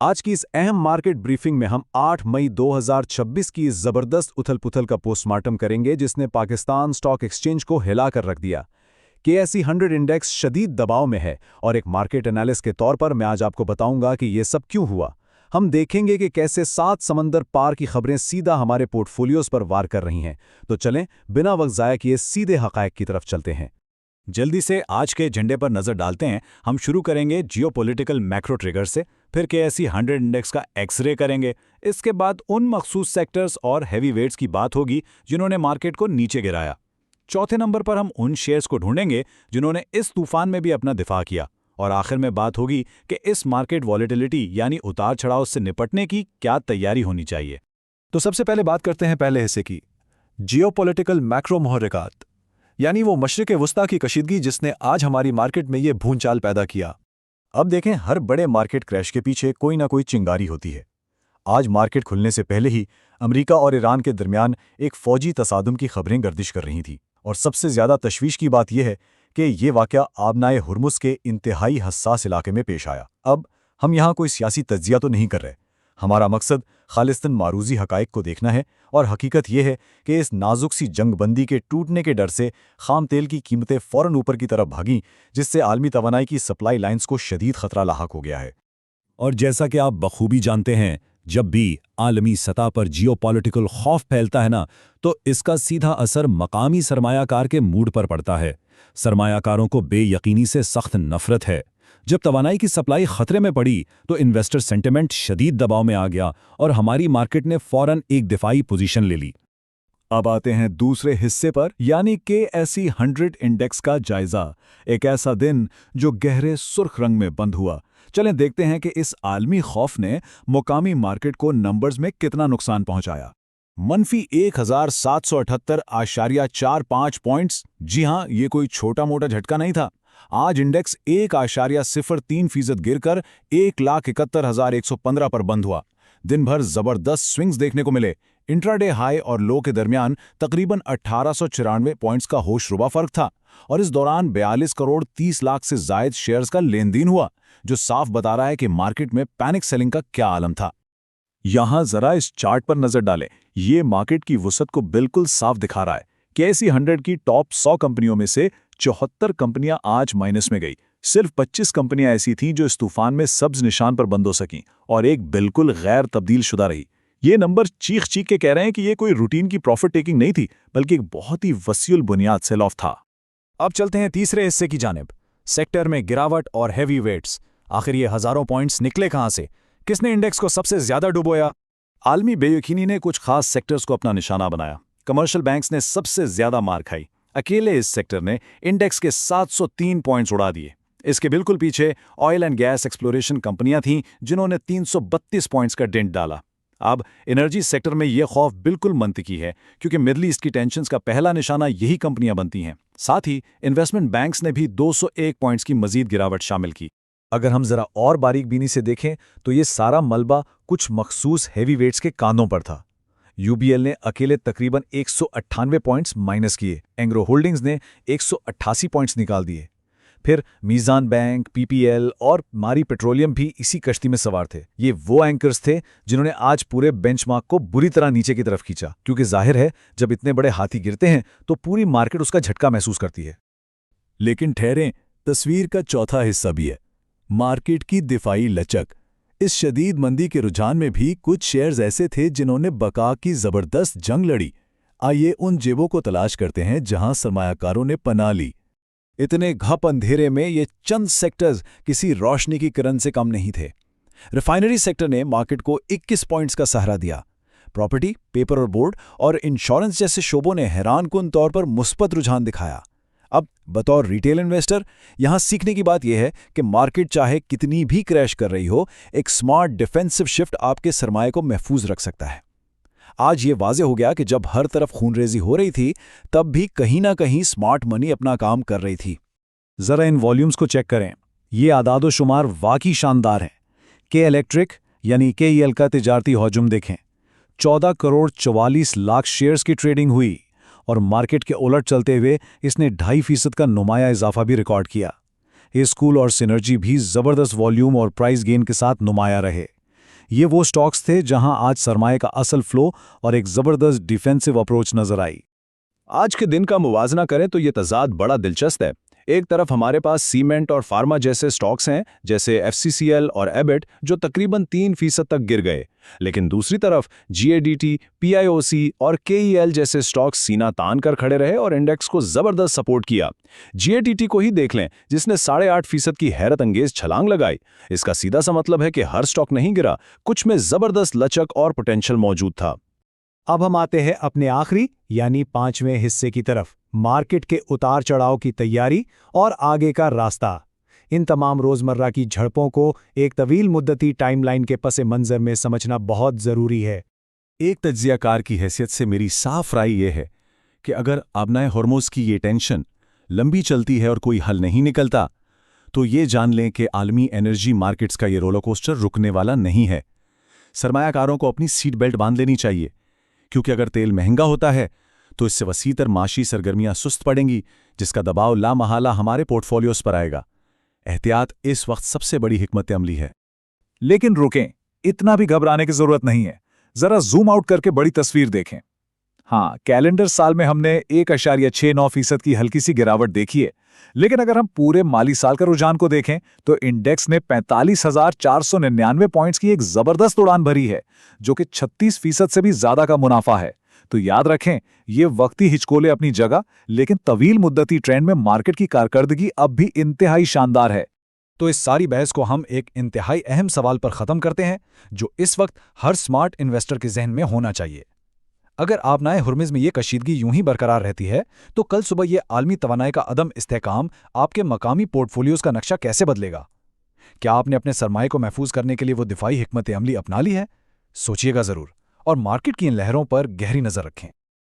आज की इस अहम मार्केट ब्रीफिंग में हम 8 मई 2026 की इस जबरदस्त उथल-पुथल का पोस्टमार्टम करेंगे जिसने पाकिस्तान स्टॉक एक्सचेंज को हिला कर रख दिया। केएसई 100 इंडेक्स शदीद दबाव में है और एक मार्केट एनालिस्ट के तौर पर मैं आज आपको बताऊंगा कि ये सब क्यों हुआ। हम देखेंगे कि कैसे 7 समंदर पार की खबरें सीधा हमारे पोर्टफोलियोज पर वार कर रही हैं। तो चलें, बिना वक्त ज़ाया किए सीधे हक़ाइक़ की तरफ चलते हैं। जल्दी से आज के एजेंडे पर नजर डालते हैं। हम शुरू करेंगे जियोपॉलिटिकल मैक्रो ट्रिगर से, फिर केएसई 100 इंडेक्स का एक्सरे करेंगे। इसके बाद उन मखसूस सेक्टर्स और हैवी वेट्स की बात होगी जिन्होंने मार्केट को नीचे गिराया। चौथे नंबर पर हम उन शेयर्स को ढूंढेंगे जिन्होंने इस तूफान में भी अपना दिफा किया। और आखिर में बात होगी कि इस मार्केट वॉलेटिलिटी यानी उतार चढ़ाव से निपटने की क्या तैयारी होनी चाहिए। तो सबसे पहले बात करते हैं पहले हिस्से की, जियोपॉलिटिकल मैक्रो मुहर्रिकात, यानी वो मशरिक़ वुस्ता की कशीदगी जिसने आज हमारी मार्केट में ये भूंचाल पैदा किया। अब देखें, हर बड़े मार्केट क्रैश के पीछे कोई ना कोई चिंगारी होती है। आज मार्केट खुलने से पहले ही अमेरिका और ईरान के दरमियान एक फौजी तसादुम की खबरें गर्दिश कर रही थीं। और सबसे ज़्यादा तशवीश की बात यह है कि ये वाक़या आबनाए हुर्मुज़ के इंतहाई हसास इलाके में पेश आया। अब हम यहाँ कोई सियासी तज्जिया तो नहीं कर रहे। हमारा मकसद खालिस्तन मारूज़ी हक़ाइक़ को देखना है और हकीकत यह है कि इस नाजुक सी जंगबंदी के टूटने के डर से खाम तेल की कीमतें फ़ौरन ऊपर की तरफ भागीं, जिससे आलमी तवानाई की सप्लाई लाइन्स को शदीद खतरा लाहक हो गया है। और जैसा कि आप बखूबी जानते हैं, जब भी आलमी सतह पर जियोपॉलिटिकल खौफ फैलता है ना, तो इसका सीधा असर मकामी सरमायाकार के मूड पर पड़ता है। सरमायाकारों को बेयकीनी से सख्त नफरत है। जब तवानाई की सप्लाई खतरे में पड़ी तो इन्वेस्टर सेंटिमेंट शदीद दबाव में आ गया और हमारी मार्केट ने फौरन एक दिफाई पोजीशन ले ली। अब आते हैं दूसरे हिस्से पर, यानी केएसई 100 इंडेक्स का जायजा। एक ऐसा दिन जो गहरे सुर्ख रंग में बंद हुआ। चलें देखते हैं कि इस आलमी खौफ ने मुकामी मार्केट को नंबर्स में कितना नुकसान पहुंचाया। मनफी 1778.45 पॉइंट्स। जी हां, ये कोई छोटा मोटा झटका नहीं था। आज इंडेक्स 1.03% गिरकर 1,71,115 पर बंद हुआ। दिन भर जबरदस्त स्विंग्स देखने को मिले। इंट्राडे हाई और लो के दरमियान तकरीबन 1894 पॉइंट्स का होशरुबा फर्क था और इस दौरान 42 करोड़ 30 लाख से जायद शेयर्स का लेन देन हुआ, जो साफ बता रहा है कि मार्केट में पैनिक सेलिंग का क्या आलम था। यहां जरा इस चार्ट पर नजर डालें। ये मार्केट की वुसअत को बिल्कुल साफ दिखा रहा है। केएसई 100 की टॉप 100 कंपनियों में से 74 कंपनियां आज माइनस में गई। सिर्फ 25 कंपनियां ऐसी थीं जो इस तूफान में सब्ज निशान पर बंद हो सकीं और एक बिल्कुल गैर तब्दील शुदा रही। ये नंबर चीख चीख के कह रहे हैं कि ये कोई रूटीन की प्रॉफिट टेकिंग नहीं थी, बल्कि एक बहुत ही वसीउल बुनियाद सेल ऑफ था। अब चलते हैं तीसरे हिस्से की जानिब, सेक्टर में गिरावट और हैवी वेट्स। आखिर ये हजारों पॉइंट्स निकले कहां से? किसने इंडेक्स को सबसे ज्यादा डुबोया? आलमी बेयकीनी ने कुछ खास सेक्टर्स को अपना निशाना बनाया। कमर्शियल बैंक्स ने सबसे ज्यादा मार खाई। अकेले इस सेक्टर ने इंडेक्स के 703 पॉइंट्स उड़ा दिए। इसके बिल्कुल पीछे ऑयल एंड गैस एक्सप्लोरेशन कंपनियां थीं जिन्होंने 332 पॉइंट्स का डेंट डाला। अब एनर्जी सेक्टर में यह खौफ बिल्कुल मंतकी है, क्योंकि मिडल ईस्ट की टेंशन्स का पहला निशाना यही कंपनियां बनती हैं। साथ ही इन्वेस्टमेंट बैंक्स ने भी 201 पॉइंट्स की मजीद गिरावट शामिल की। अगर हम जरा और बारीक बीनी से देखें तो ये सारा मलबा कुछ मखसूस हैवी वेट्स के कांधों पर था। यूबीएल ने अकेले तकरीबन 198 पॉइंट्स माइनस किए। एंग्रो होल्डिंग्स ने 188 पॉइंट्स निकाल दिए। फिर मीज़ान बैंक, पीपीएल और मारी पेट्रोलियम भी इसी कश्ती में सवार थे। ये वो एंकर्स थे जिन्होंने आज पूरे बेंचमार्क को बुरी तरह नीचे की तरफ खींचा, क्योंकि जाहिर है जब इतने बड़े हाथी गिरते हैं तो पूरी मार्केट उसका झटका महसूस करती है। लेकिन ठहरें, तस्वीर का चौथा हिस्सा भी है, मार्केट की दिफाई लचक। इस शदीद मंदी के रुझान में भी कुछ शेयर्स ऐसे थे जिन्होंने बका की जबरदस्त जंग लड़ी। आइए उन जेबों को तलाश करते हैं जहां सरमायाकारों ने पनाह ली। इतने घप अंधेरे में ये चंद सेक्टर्स किसी रोशनी की किरण से कम नहीं थे। रिफाइनरी सेक्टर ने मार्केट को 21 पॉइंट्स का सहारा दिया। प्रॉपर्टी, पेपर और बोर्ड और इंश्योरेंस जैसे शोबों ने हैरानकुन तौर पर मुस्बत रुझान दिखाया। अब बतौर रिटेल इन्वेस्टर यहां सीखने की बात यह है कि मार्केट चाहे कितनी भी क्रैश कर रही हो, एक स्मार्ट डिफेंसिव शिफ्ट आपके सरमाए को महफूज रख सकता है। आज ये वाज़े हो गया कि जब हर तरफ खूनरेजी हो रही थी, तब भी कहीं ना कहीं स्मार्ट मनी अपना काम कर रही थी। जरा इन वॉल्यूम्स को चेक करें। ये आदादो शुमार वाकई शानदार हैं। के इलेक्ट्रिक यानी KEL का तिजारती हजम देखें। 14 करोड़ 44 लाख शेयर्स की ट्रेडिंग हुई और मार्केट के उलट चलते हुए इसने 2.5% का नुमाया इजाफा भी रिकॉर्ड किया। ये स्कूल और सिनर्जी भी जबरदस्त वॉल्यूम और प्राइस गेन के साथ नुमाया रहे। ये वो स्टॉक्स थे जहां आज सरमाए का असल फ्लो और एक जबरदस्त डिफेंसिव अप्रोच नजर आई। आज के दिन का मुवाजना करें तो ये तजाद बड़ा दिलचस्प है। एक तरफ हमारे पास सीमेंट और फार्मा जैसे स्टॉक्स हैं, जैसे एफसीसीएल और एबिट, जो तकरीबन 3% तक गिर गए, लेकिन दूसरी तरफ जीएडीटी, पीआईओसी और केईएल जैसे स्टॉक्स सीना तान कर खड़े रहे और इंडेक्स को जबरदस्त सपोर्ट किया। जीएडीटी को ही देख लें, जिसने 8.5% की हैरत अंगेज छलांग लगाई। इसका सीधा सा मतलब है कि हर स्टॉक नहीं गिरा, कुछ में जबरदस्त लचक और पोटेंशियल मौजूद था। अब हम आते हैं अपने आखिरी यानी 5वें हिस्से की तरफ, मार्केट के उतार चढ़ाव की तैयारी और आगे का रास्ता। इन तमाम रोजमर्रा की झड़पों को एक तवील मुद्दती टाइमलाइन के पस मंजर में समझना बहुत जरूरी है। एक तज्जियाकार की हैसियत से मेरी साफ राय यह है कि अगर आबनाए हॉर्मोज की ये टेंशन लंबी चलती है और कोई हल नहीं निकलता, तो ये जान लें कि आलमी एनर्जी मार्केट्स का ये रोलर कोस्टर रुकने वाला नहीं है। सरमायाकारों को अपनी सीट बेल्ट बांध लेनी चाहिए, क्योंकि अगर तेल महंगा होता है तो इससे वसीतर माशी सरगर्मियां सुस्त पड़ेंगी, जिसका दबाव लामहला हमारे पोर्टफोलियोज पर आएगा। एहतियात इस वक्त सबसे बड़ी हिकमत अमली है। लेकिन रुकें, इतना भी घबराने की जरूरत नहीं है। जरा जूम आउट करके बड़ी तस्वीर देखें। हाँ, कैलेंडर साल में हमने 1.69% की हल्की सी गिरावट देखी है, लेकिन अगर हम पूरे माली साल का रुझान को देखें तो इंडेक्स ने 45,499 पॉइंट्स की एक जबरदस्त उड़ान भरी है, जो कि 36% से भी ज्यादा का मुनाफा है। तो याद रखें, ये वक्ती हिचकोले अपनी जगह, लेकिन तवील मुद्दती ट्रेंड में मार्केट की कारकर्दगी अब भी इंतहाई शानदार है। तो इस सारी बहस को हम एक इंतहाई अहम सवाल पर खत्म करते हैं, जो इस वक्त हर स्मार्ट इन्वेस्टर के जहन में होना चाहिए। अगर आबनाए हुर्मुज़ में ये कशीदगी यूं ही बरकरार रहती है, तो कल सुबह ये आलमी तवानाई का अदम इस्तेहकाम आपके मकामी पोर्टफोलियोज का नक्शा कैसे बदलेगा? क्या आपने अपने सरमाए को महफूज करने के लिए वो दिफाई हिकमत अमली अपना ली है? सोचिएगा जरूर, और मार्केट की इन लहरों पर गहरी नजर रखें।